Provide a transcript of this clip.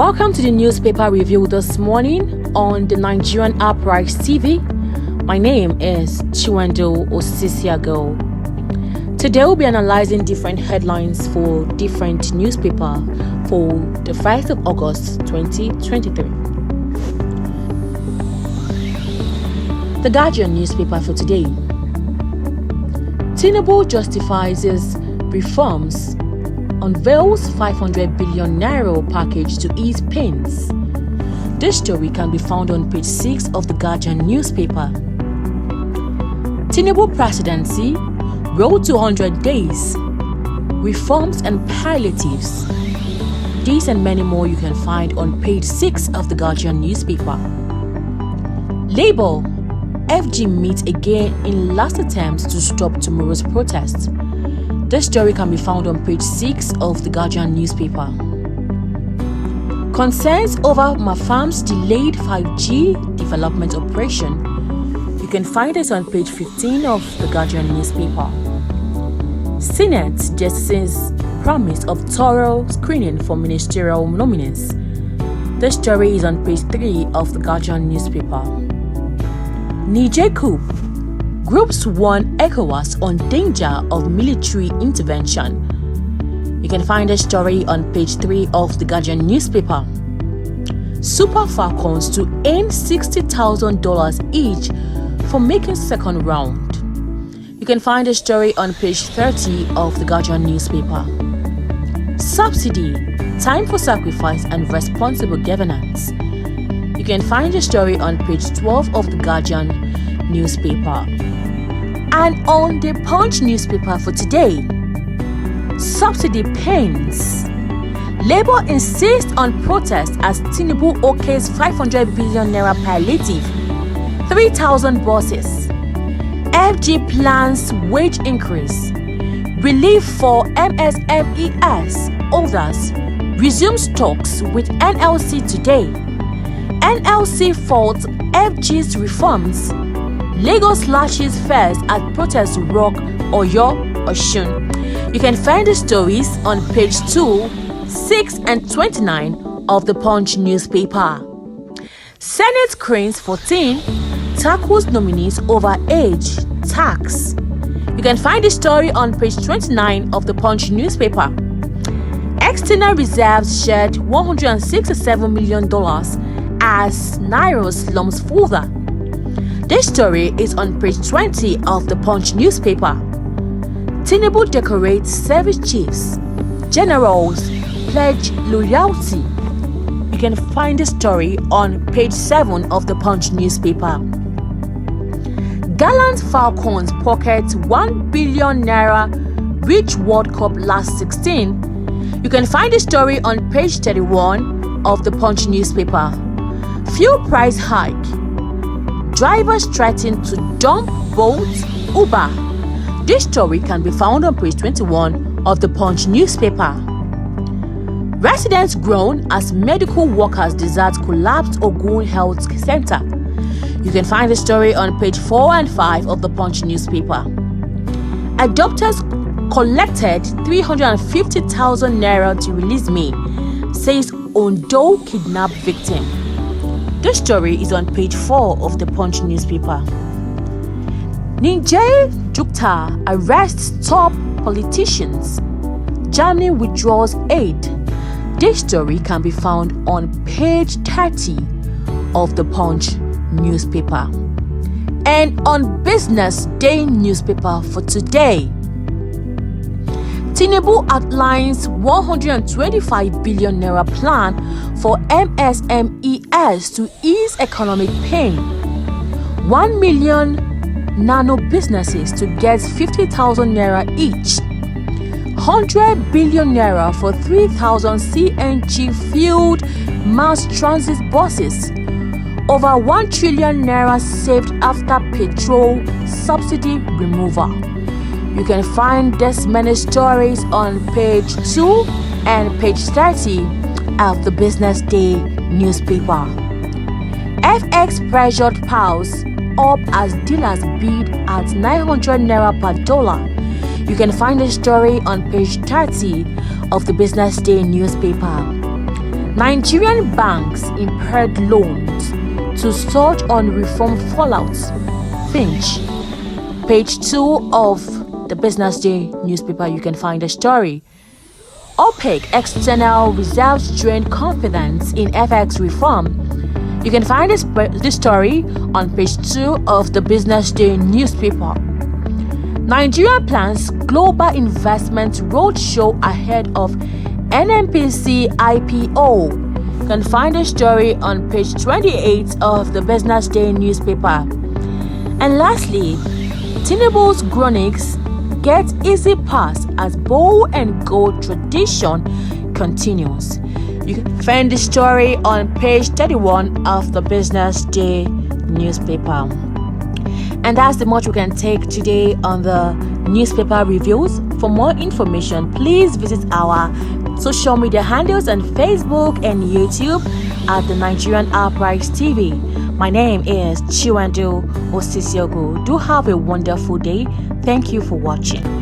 Welcome to the newspaper review this morning on the Nigerian Uprise TV. My name is Chiwendo Osisiago. Today we'll be analyzing different headlines for different newspaper for the 1st of August 2023. The Guardian newspaper for today. Tinubu justifies his reforms, unveils 500 billion naira package to ease pains. This story can be found on page 6 of the Guardian newspaper. Tinubu presidency, road to 100 days, reforms and palliatives. These and many more you can find on page 6 of the Guardian newspaper. Labour, FG meet again in last attempts to stop tomorrow's protest. This story can be found on page 6 of the Guardian newspaper. Concerns over Mafam's delayed 5G development operation. You can find this on page 15 of the Guardian newspaper. Senate Justice's promise of thorough screening for ministerial nominees. This story is on page 3 of the Guardian newspaper. Niger coup. Groups warn ECOWAS on danger of military intervention. You can find a story on page 3 of the Guardian newspaper. Super Falcons to earn $60,000 each for making second round. You can find a story on page 30 of the Guardian newspaper. Subsidy, time for sacrifice and responsible governance. You can find a story on page 12 of the Guardian newspaper. And on the Punch newspaper for today, subsidy pains. Labour insists on protest as Tinubu okays 500 billion naira palliative, 3,000 buses. FG plans wage increase. Relief for MSMEs holders resumes talks with NLC today. NLC faults FG's reforms. Lagos lashes fares at protest rock Oyo, Oshun. You can find the stories on page 2, 6 and 29 of the Punch newspaper. Senate cranes 14 tackles nominees over age tax. You can find the story on page 29 of the Punch newspaper. External reserves shed $167 million as Naira slumps further. This story is on page 20 of the Punch newspaper. Tinubu decorates service chiefs. Generals pledge loyalty. You can find the story on page 7 of the Punch newspaper. Gallant Falcons pocket 1 billion naira reach World Cup last 16. You can find the story on page 31 of the Punch newspaper. Fuel price hike. Drivers threaten to dump Bolt Uber. This story can be found on page 21 of the Punch newspaper. Residents groan as medical workers desert collapsed Ogun Health Center. You can find the story on page 4 and 5 of the Punch newspaper. Adopters collected 350,000 naira to release me, says Ondo kidnap victim. This story is on page 4 of the Punch newspaper. Niger Jukta arrests top politicians. Germany withdraws aid. This story can be found on page 30 of the Punch newspaper. And on Business Day newspaper for today, Tinubu outlines 125 billion naira plan for MSMEs to ease economic pain. 1 million nano businesses to get 50,000 naira each. 100 billion naira for 3,000 CNG fueled mass transit buses. Over 1 trillion naira saved after petrol subsidy removal. You can find this many stories on page 2 and page 30 of the Business Day newspaper. FX pressured pals up as dealers bid at 900 naira per dollar. You can find the story on page 30 of the Business Day newspaper. Nigerian banks impaired loans to surge on reform fallouts. Finch. Page 2 of the Business Day newspaper, you can find the story. Opaque external reserves drain confidence in FX reform. You can find this story on page 2 of the Business Day newspaper. Nigeria plans global investment roadshow ahead of NNPC IPO. You can find the story on page 28 of the Business Day newspaper. And lastly, Tinubu's groanies get easy pass as bow and gold tradition continues. You can find the story on page 31 of the Business Day newspaper. And that's the much we can take today on the newspaper reviews. For more information, please visit our social media handles on Facebook and YouTube at the Nigerian Uprise TV. My name is Chiwendu Osisiogo. Do have a wonderful day. Thank you for watching.